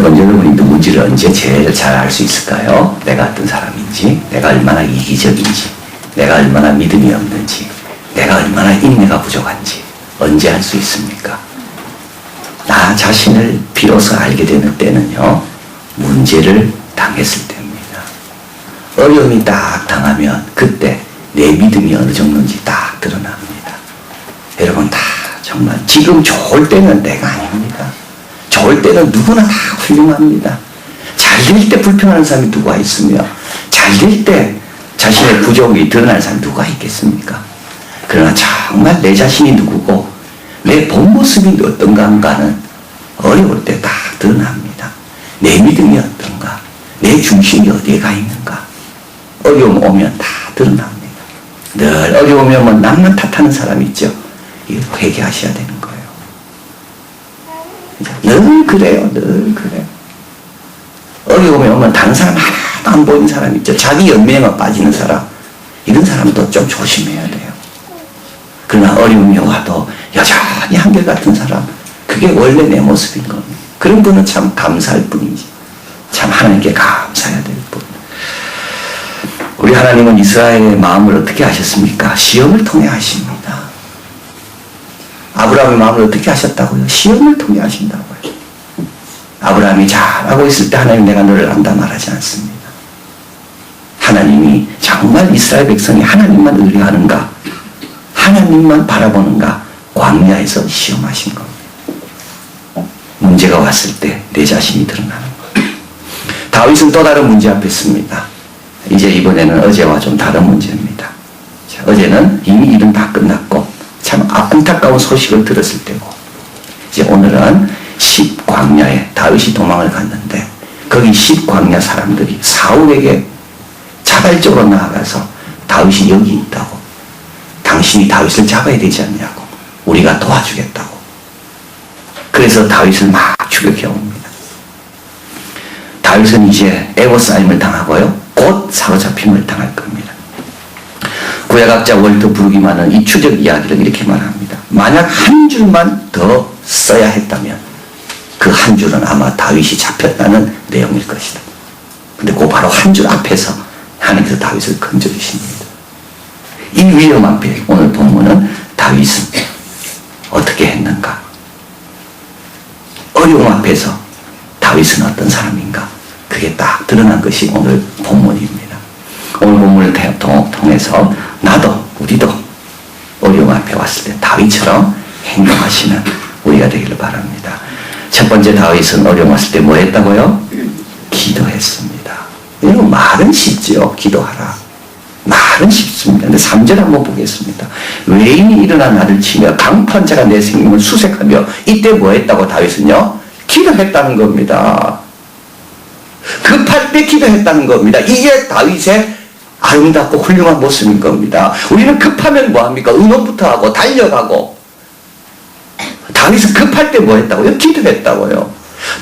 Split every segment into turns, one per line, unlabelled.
여러분이 누군지를 언제 제일 잘 알 수 있을까요? 내가 어떤 사람인지, 내가 얼마나 이기적인지, 내가 얼마나 믿음이 없는지, 내가 얼마나 인내가 부족한지 언제 알 수 있습니까? 나 자신을 비로소 알게 되는 때는요, 문제를 당했을 때입니다. 어려움이 딱 당하면 그때 내 믿음이 어느 정도인지 딱 드러납니다. 여러분 다 정말 지금 좋을 때는 내가 아닙니다. 좋을 때는 누구나 다 훌륭합니다. 잘 될 때 불평하는 사람이 누가 있으며 잘 될 때 자신의 부족이 드러나는 사람이 누가 있겠습니까? 그러나 정말 내 자신이 누구고 내 본 모습이 어떤가 하는 어려울 때 다 드러납니다. 내 믿음이 어떤가, 내 중심이 어디에 가 있는가. 어려움 오면 다 드러납니다. 늘 어려움이 오면 남만 탓하는 사람이 있죠. 이거 회개하셔야 되는 거예요. 늘 그래요. 늘 그래요. 어려움이 오면 다른 사람 하나도 안 보이는 사람 있죠. 자기 연민에만 빠지는 사람. 이런 사람도 좀 조심해야 돼요. 그러나 어려움이 와도 여전히 한결같은 사람, 그게 원래 내 모습인 겁니다. 그런 분은 참 감사할 뿐이지. 참 하나님께 감사해야 될 뿐. 우리 하나님은 이스라엘의 마음을 어떻게 하셨습니까? 시험을 통해 하십니다. 아브라함의 마음을 어떻게 하셨다고요? 시험을 통해 하신다고요. 아브라함이 잘하고 있을 때 하나님 내가 너를 안다 말하지 않습니다. 하나님이 정말 이스라엘 백성이 하나님만 의뢰하는가, 하나님만 바라보는가, 광야에서 시험하신 겁니다. 문제가 왔을 때 내 자신이 드러나는 거예요. 다윗은 또 다른 문제 앞에 있습니다. 이제 이번에는 어제와 좀 다른 문제입니다. 자, 어제는 이미 일은 다 끝났고 참 안타까운 소식을 들었을 때고, 이제 오늘은 10광야에 다윗이 도망을 갔는데 거기 10광야 사람들이 사울에게 자발적으로 나아가서 다윗이 여기 있다고, 당신이 다윗을 잡아야 되지 않냐고, 우리가 도와주겠다고. 그래서 다윗을 막 추격해 옵니다. 다윗은 이제 애워싸임을 당하고요, 곧 사로잡힘을 당할 겁니다. 구약학자 월터 브루기만은 이 추적 이야기를 이렇게 말합니다. 만약 한 줄만 더 써야 했다면 그 한 줄은 아마 다윗이 잡혔다는 내용일 것이다. 근데 그 바로 한 줄 앞에서 하나님께서 다윗을 건져주십니다. 이 위험 앞에 오늘 본문은 다윗은 어떻게 했는가? 어려움 앞에서 다윗은 어떤 사람인가? 그게 딱 드러난 것이 오늘 본문입니다. 오늘 본문을 통해서 나도, 우리도 어려움 앞에 왔을 때 다윗처럼 행동하시는 우리가 되기를 바랍니다. 첫 번째, 다윗은 어려움 왔을 때 뭐 했다고요? 기도했습니다. 여러분, 말은 쉽지요. 기도하라. 말은 쉽습니다. 근데 3절 한번 보겠습니다. 외인이 일어나 나를 치며 강포한 자가 내 생명을 수색하며, 이때 뭐 했다고 다윗은요? 기도했다는 겁니다. 급할 때 기도했다는 겁니다. 이게 다윗의 아름답고 훌륭한 모습인 겁니다. 우리는 급하면 뭐합니까? 의논부터 하고 달려가고. 다윗은 급할 때 뭐 했다고요? 기도했다고요.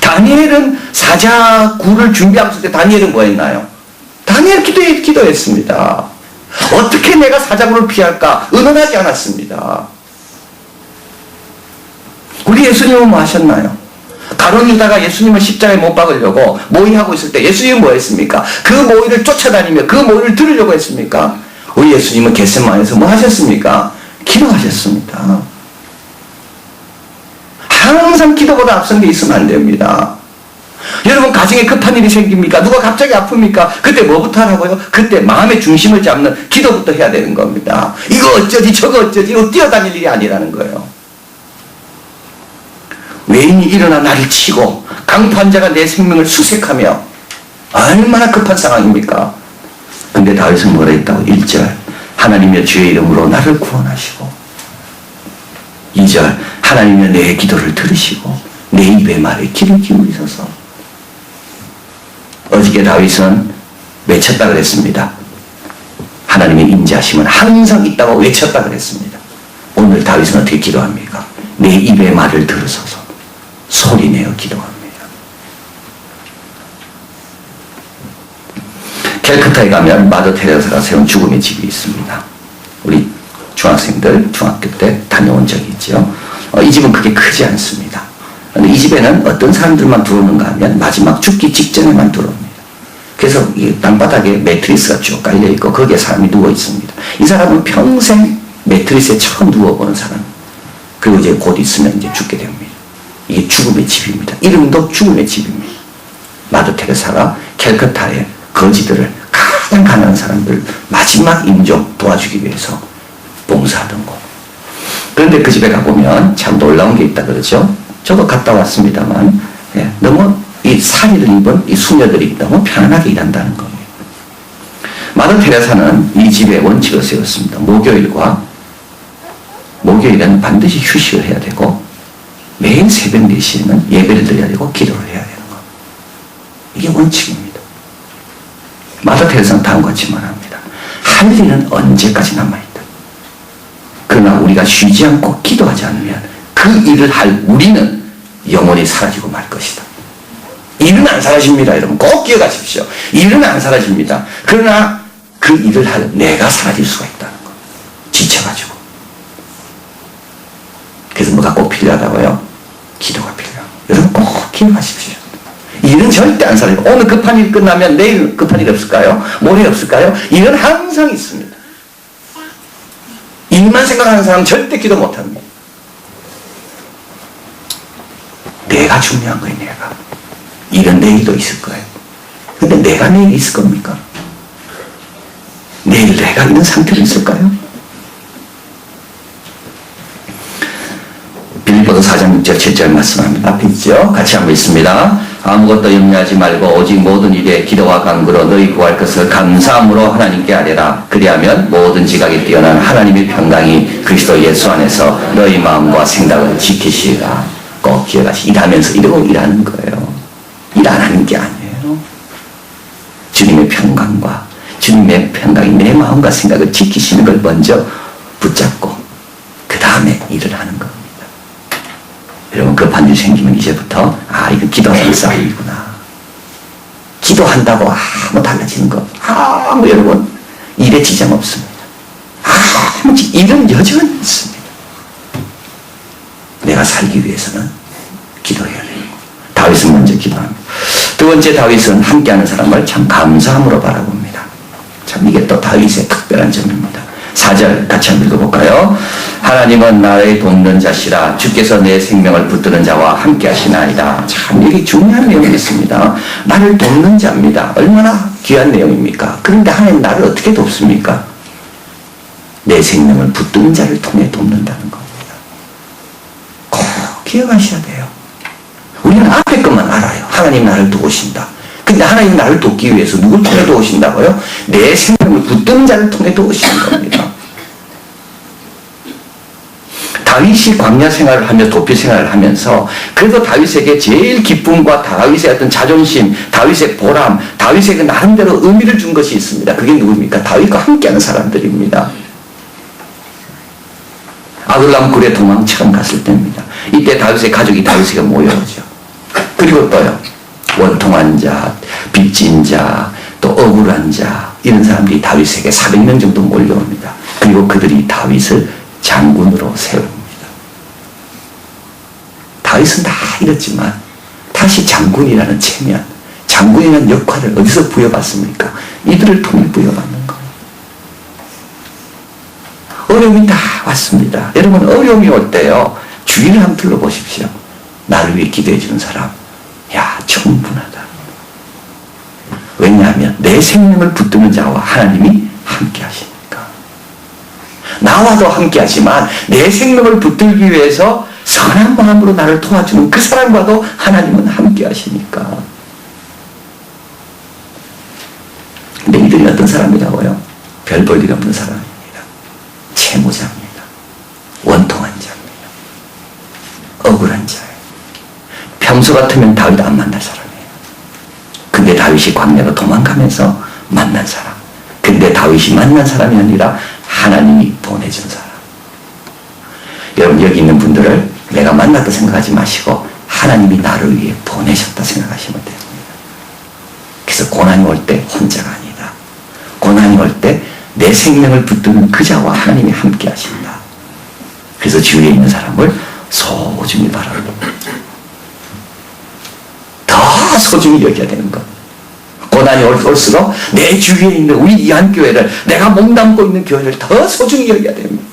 다니엘은 사자굴을 준비하고 있을 때 다니엘은 뭐 했나요? 다니엘 기도했습니다. 어떻게 내가 사자굴을 피할까? 의논하지 않았습니다. 우리 예수님은 뭐 하셨나요? 가룟 유다가 예수님을 십자가에 못 박으려고 모의하고 있을 때 예수님은 뭐 했습니까? 그 모의를 쫓아다니며 그 모의를 들으려고 했습니까? 우리 예수님은 겟세마네에서 뭐 하셨습니까? 기도하셨습니다. 항상 기도보다 앞선 게 있으면 안 됩니다. 여러분, 가정에 급한 일이 생깁니까? 누가 갑자기 아픕니까? 그때 뭐부터 하라고요? 그때 마음의 중심을 잡는 기도부터 해야 되는 겁니다. 이거 어쩌지 저거 어쩌지 이거 뛰어다닐 일이 아니라는 거예요. 외인이 일어나 나를 치고 강포한 자가 내 생명을 수색하며, 얼마나 급한 상황입니까? 근데 다윗은 뭐라 했다고? 1절, 하나님의 주의 이름으로 나를 구원하시고, 2절, 하나님의 내 기도를 들으시고 내 입의 말에 귀를 기울이소서. 어저께 다윗은 외쳤다 그랬습니다. 하나님의 인자하심은 항상 있다고 외쳤다 그랬습니다. 오늘 다윗은 어떻게 기도합니까? 내 입의 말을 들으소서. 소리내어 기도합니다. 캘커타에 가면 마더 테레사가 세운 죽음의 집이 있습니다. 우리 중학생들 중학교 때 다녀온 적이 있죠. 이 집은 그렇게 크지 않습니다. 근데 이 집에는 어떤 사람들만 들어오는가 하면 마지막 죽기 직전에만 들어옵니다. 그래서 이 땅바닥에 매트리스가 쭉 깔려있고 거기에 사람이 누워있습니다. 이 사람은 평생 매트리스에 처음 누워보는 사람. 그리고 이제 곧 있으면 이제 죽게 됩니다. 이게 죽음의 집입니다. 이름도 죽음의 집입니다. 마더 테레사가 캘커타의 거지들을 가장 가난한 사람들 마지막 인종 도와주기 위해서 봉사하던 곳. 그런데 그 집에 가보면 참 놀라운 게 있다 그러죠. 저도 갔다 왔습니다만 너무 이 사리를 입은 이 수녀들이 너무 편안하게 일한다는 겁니다. 마더 테레사는 이 집에 원칙을 세웠습니다. 목요일에는 반드시 휴식을 해야 되고 매일 새벽 4시에는 예배를 드려야 되고 기도를 해야 되는 겁니다. 이게 원칙입니다. 마더 테레사는 다음과 같이 말합니다. 할 일은 언제까지 남아있다. 그러나 우리가 쉬지 않고 기도하지 않으면 그 일을 할 우리는 영원히 사라지고 말 것이다. 일은 안 사라집니다. 여러분 꼭 기억하십시오. 일은 안 사라집니다. 그러나 그 일을 할 내가 사라질 수가 있다는 거. 지쳐가지고. 그래서 뭐가 꼭 필요하다고요? 기도가 필요합니다. 여러분 꼭 기억하십시오. 일은 절대 안 사라져요. 오늘 급한 일 끝나면 내일 급한 일 없을까요? 모레 없을까요? 일은 항상 있습니다. 일만 생각하는 사람은 절대 기도 못합니다. 내가 중요한 거예요. 내가. 일은 내일도 있을 거예요. 근데 내가 내일 있을 겁니까? 내일 내가 있는 상태로 있을까요? 빌립보서 4장 6절 7절 말씀합니다. 앞에 있죠? 같이 한번 있습니다. 아무것도 염려하지 말고 오직 모든 일에 기도와 간구로 너희 구할 것을 감사함으로 하나님께 아뢰라. 그리하면 모든 지각이 뛰어난 하나님의 평강이 그리스도 예수 안에서 너희 마음과 생각을 지키시리라. 꼭 기억하시. 일하면서 이러고 일하는 거예요. 일 안 하는 게 아니에요. 주님의 평강과 주님의 평강이 내 마음과 생각을 지키시는 걸 먼저 붙잡고 그 다음에 일을 하는 겁니다. 여러분 급한 일 생기면 이제부터 이거 기도하는 싸움이구나. 기도한다고 아무 달라지는 거 아무 여러분 일에 지장 없습니다. 아무 일은 여전히 있습니다. 내가 살기 위해서는 기도해야 돼요. 다윗은 먼저 기도합니다. 두 번째 다윗은 함께하는 사람을 참 감사함으로 바라봅니다. 참 이게 또 다윗의 특별한 점입니다. 4절 같이 한번 읽어볼까요? 하나님은 나의 돕는 자시라. 주께서 내 생명을 붙드는 자와 함께 하시나이다. 참 이게 중요한 내용이 있습니다. 나를 돕는 자입니다. 얼마나 귀한 내용입니까? 그런데 하나님 나를 어떻게 돕습니까? 내 생명을 붙드는 자를 통해 돕는다는 겁니다. 꼭 기억하셔야 돼요. 우리는 앞에 것만 알아요. 하나님 나를 도우신다. 근데 하나님 나를 돕기 위해서 누굴 통해 도우신다고요? 내 생명을 붙드는 자를 통해 도우시는 겁니다. 다윗이 광야 생활을 하며 도피 생활을 하면서 그래도 다윗에게 제일 기쁨과 다윗의 어떤 자존심, 다윗의 보람, 다윗에게 나름대로 의미를 준 것이 있습니다. 그게 누굽니까? 다윗과 함께하는 사람들입니다. 아둘람 굴에 도망 처음 갔을 때입니다. 이때 다윗의 가족이 다윗에게 모여오죠. 그리고 또요. 원통한 자, 빚진 자, 또 억울한 자 이런 사람들이 다윗에게 400명 정도 몰려옵니다. 그리고 그들이 다윗을 장군으로 세웁니다. 다윗은 다 이렇지만 다시 장군이라는 체면, 장군이라는 역할을 어디서 부여받습니까? 이들을 통해 부여받는 거예요. 어려움이 다 왔습니다. 여러분 어려움이 올 때요. 주위를 한번 둘러보십시오. 나를 위해 기도해 주는 사람. 야, 충분하다. 왜냐하면 내 생명을 붙드는 자와 하나님이 함께 하시니까. 나와도 함께 하지만 내 생명을 붙들기 위해서 선한 마음으로 나를 도와주는 그 사람과도 하나님은 함께 하시니까. 근데 이들이 어떤 사람이라고요? 별 볼 일 없는 사람입니다. 채무자입니다. 원통한 자입니다. 억울한 자예요. 평소 같으면 다윗 안 만날 사람이에요. 근데 다윗이 광야로 도망가면서 만난 사람. 근데 다윗이 만난 사람이 아니라 하나님이 보내준 사람. 여러분 여기 있는 분들을 내가 만났다 생각하지 마시고 하나님이 나를 위해 보내셨다 생각하시면 됩니다. 그래서 고난이 올 때 혼자가 아니다. 고난이 올 때 내 생명을 붙드는 그자와 하나님이 함께 하신다. 그래서 주위에 있는 사람을 소중히 바라봅니다. 소중히 여겨야 되는 것. 고난이 올수록 내 주위에 있는 우리 이한교회를, 내가 몸담고 있는 교회를 더 소중히 여겨야 됩니다.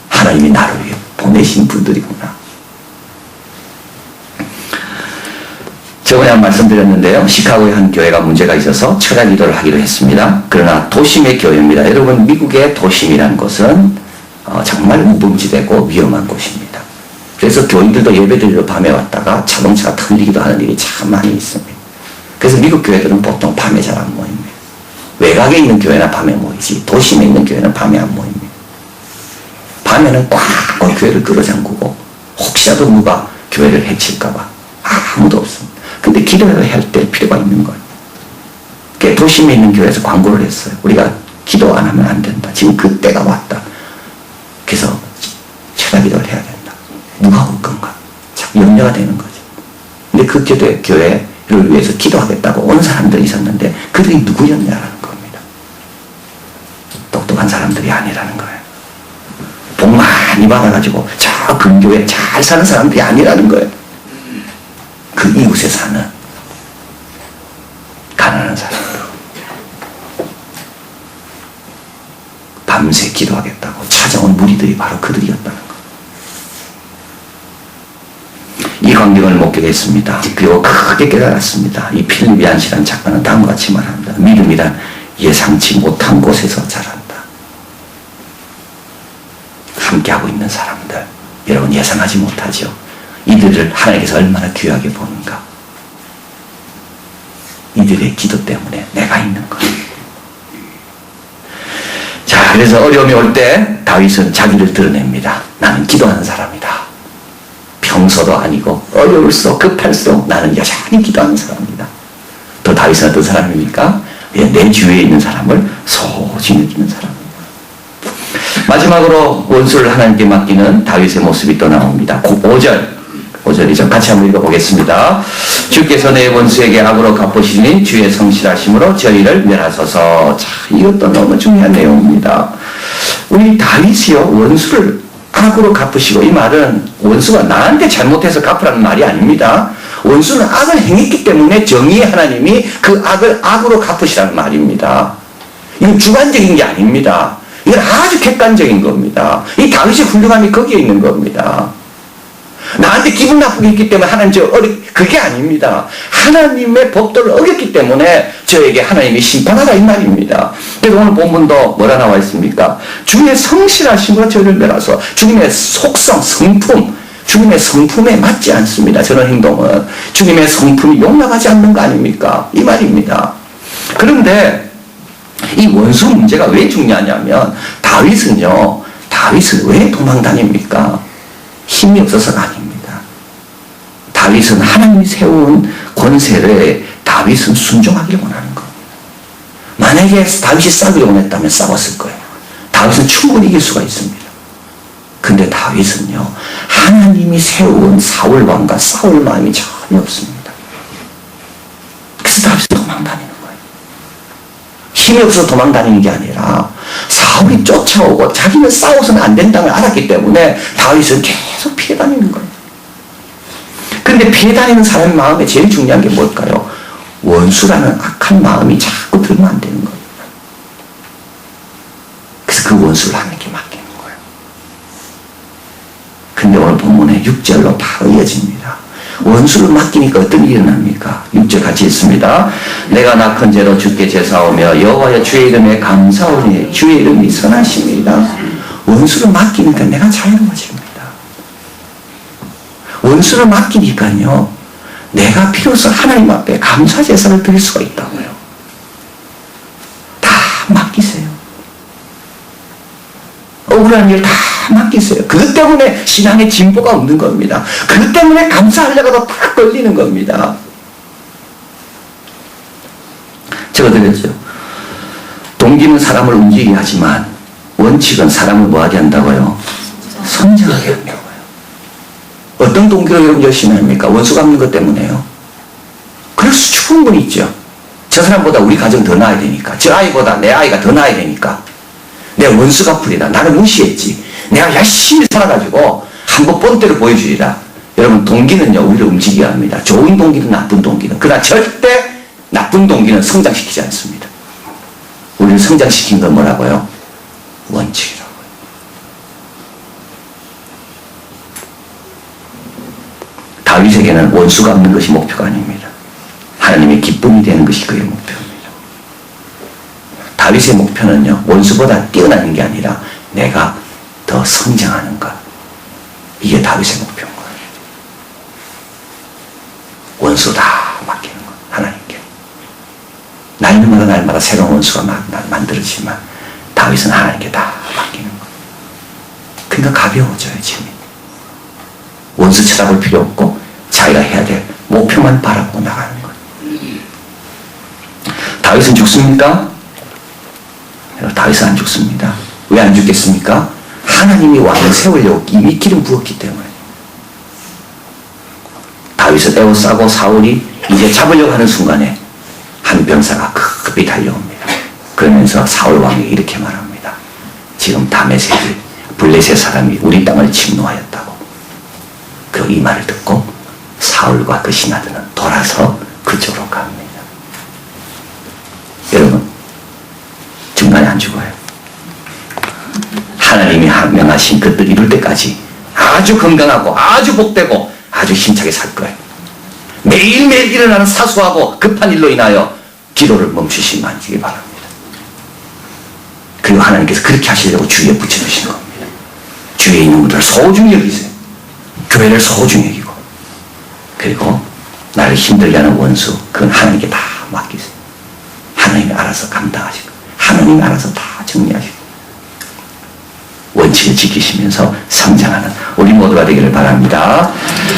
하나님이 나를 위해 보내신 분들이구나. 저번에 한 말씀드렸는데요. 시카고의 한 교회가 문제가 있어서 철야 기도를 하기로 했습니다. 그러나 도심의 교회입니다. 여러분, 미국의 도심이라는 곳은 정말 무분지되고 위험한 곳입니다. 그래서 교인들도 예배드리러 밤에 왔다가 자동차가 틀리기도 하는 일이 참 많이 있습니다. 그래서 미국 교회들은 보통 밤에 잘 안 모입니다. 외곽에 있는 교회나 밤에 모이지, 도심에 있는 교회는 밤에 안 모입니다. 밤에는 꽉 교회를 끌어잠그고 혹시라도 누가 교회를 해칠까봐 아무도 없습니다. 근데 기도를 할 때 필요가 있는 거예요. 그게 도심에 있는 교회에서 광고를 했어요. 우리가 기도 안 하면 안 된다. 지금 그 때가 왔다. 그래서 철야 기도를 해야 된다. 누가 올 건가? 참 염려가 되는 거죠. 근데 그 교회를 위해서 기도하겠다고 온 사람들이 있었는데 그들이 누구였냐라는 겁니다. 똑똑한 사람들이 아니라는 거예요. 복 많이 받아가지고 저 근교에 잘 사는 사람들이 아니라는 거예요. 그 이웃에 사는 가난한 사람들. 밤새 기도하겠다고 찾아온 무리들이 바로 그들이었다는 것. 이 광경을 목격했습니다. 그리고 크게 깨달았습니다. 이 필립 얀시라는 작가는 다음과 같이 말합니다. 믿음이란 예상치 못한 곳에서 자란다. 함께하고 있는 사람들, 여러분 예상하지 못하죠. 이들을 하나님께서 얼마나 귀하게 보는가. 이들의 기도 때문에 내가 있는 거예요. 자, 그래서 어려움이 올 때 다윗은 자기를 드러냅니다. 나는 기도하는 사람이다. 평소도 아니고 어려울수록 급할수록 나는 여전히 기도하는 사람이다. 또 다윗은 어떤 사람입니까? 내 주위에 있는 사람을 소중히 여기는 사람입니다. 마지막으로 원수를 하나님께 맡기는 다윗의 모습이 또 나옵니다. 5절이죠. 같이 한번 읽어보겠습니다. 주께서 내 원수에게 악으로 갚으시니 주의 성실하심으로 저희를 멸하소서. 자, 이것도 너무 중요한 내용입니다. 우리 다윗이요, 원수를 악으로 갚으시고, 이 말은 원수가 나한테 잘못해서 갚으라는 말이 아닙니다. 원수는 악을 행했기 때문에 정의의 하나님이 그 악을 악으로 갚으시라는 말입니다. 이건 주관적인 게 아닙니다. 이건 아주 객관적인 겁니다. 이 다윗의 훌륭함이 거기에 있는 겁니다. 나한테 기분 나쁘게 했기 때문에 하나님 그게 아닙니다. 하나님의 법도를 어겼기 때문에 저에게 하나님이 심판하라 이 말입니다. 그래서 오늘 본문도 뭐라 나와 있습니까? 주님의 성실하심으로 저희를 멸하소. 주님의 속성, 성품, 주님의 성품에 맞지 않습니다. 저런 행동은 주님의 성품이 용납하지 않는 거 아닙니까? 이 말입니다. 그런데 이 원수 문제가 왜 중요하냐면 다윗은 왜 도망다닙니까? 힘이 없어서가 아닙니다. 다윗은 하나님이 세운 권세를 다윗은 순종하기를 원하는 겁니다. 만약에 다윗이 싸우기를 원했다면 싸웠을 거예요. 다윗은 충분히 이길 수가 있습니다. 근데 다윗은요, 하나님이 세운 사울 왕과 싸울 마음이 전혀 없습니다. 그래서 다윗은 도망다니는 거예요. 힘이 없어서 도망다니는 게 아니라 사울이 쫓아오고 자기는 싸워서는 안 된다는 걸 알았기 때문에 다윗은 계속 피해 다니는 거예요. 근데 피해 다니는 사람의 마음에 제일 중요한 게 뭘까요? 원수라는 악한 마음이 자꾸 들면 안 되는 겁니다. 그래서 그 원수를 하나님께 맡기는 거예요. 근데 오늘 본문에 6절로 바로 이어집니다. 원수를 맡기니까 어떤 일이 일어납니까? 6절 같이 읽습니다. 내가 낙한 죄로 주께 제사하며 여호와여 주의 이름에 감사하오니 주의 이름이 선하십니다. 원수를 맡기니까 내가 자유로워집니다. 원수를 맡기니까요, 내가 비로소 하나님 앞에 감사 제사를 드릴 수가 있다고요. 다 맡기세요. 억울한 일 다 맡기세요. 그것 때문에 신앙에 진보가 없는 겁니다. 그것 때문에 감사하려고도 다 걸리는 겁니다. 적어드렸죠. 동기는 사람을 움직이게 하지만 원칙은 사람을 뭐하게 한다고요? 성장하게 한다고요. 어떤 동기로 여러분 열심히 합니까? 원수 갚는 것 때문에요. 그럴 수 충분히 있죠. 저 사람보다 우리 가정 더 나아야 되니까, 저 아이보다 내 아이가 더 나아야 되니까, 내 원수가 풀이다. 나를 무시했지. 내가 열심히 살아가지고 한번 본때를 보여주리라. 여러분, 동기는요, 우리를 움직여야 합니다. 좋은 동기든 나쁜 동기든. 그러나 절대 나쁜 동기는 성장시키지 않습니다. 우리를 성장시킨 건 뭐라고요? 원칙이라고요. 다윗에게는 원수가 없는 것이 목표가 아닙니다. 하나님의 기쁨이 되는 것이 그의 목표입니다. 다윗의 목표는요, 원수보다 뛰어나는 게 아니라 내가 더 성장하는 것. 이게 다윗의 목표인 거예요. 원수 다 맡기는 것, 하나님께. 날마다 새로운 원수가 만들어지지만 다윗은 하나님께 다 맡기는 것. 그러니까 가벼워져요, 짐이. 원수 쳐다볼 필요 없고 자기가 해야 될 목표만 바라보고 나가는 것. 다윗은 죽습니까? 다윗은 안 죽습니다. 왜 안 죽겠습니까? 하나님이 왕을 세우려고 이미 기름 부었기 때문에. 다윗을 에워싸고 사울이 이제 잡으려고 하는 순간에 한 병사가 급히 달려옵니다. 그러면서 사울 왕이 이렇게 말합니다. 지금 다메섹이 블레셋 사람이 우리 땅을 침노하였다고. 그 이 말을 듣고 사울과 그 신하들은 돌아서 그쪽으로 갑니다. 여러분, 중간에 안 죽어요. 하나님이 명하신 그 뜻 이룰 때까지 아주 건강하고 아주 복되고 아주 힘차게 살 거예요. 매일매일 일어나는 사소하고 급한 일로 인하여 기도를 멈추시지 마시기 바랍니다. 그리고 하나님께서 그렇게 하시려고 주위에 붙여주신 겁니다. 주위에 있는 분들을 소중히 여기세요. 교회를 소중히 여기고, 그리고 나를 힘들게 하는 원수, 그건 하나님께 다 맡기세요. 하나님이 알아서 감당하시고, 하나님이 알아서 다 정리하시고, 원칙을 지키시면서 성장하는 우리 모두가 되기를 바랍니다.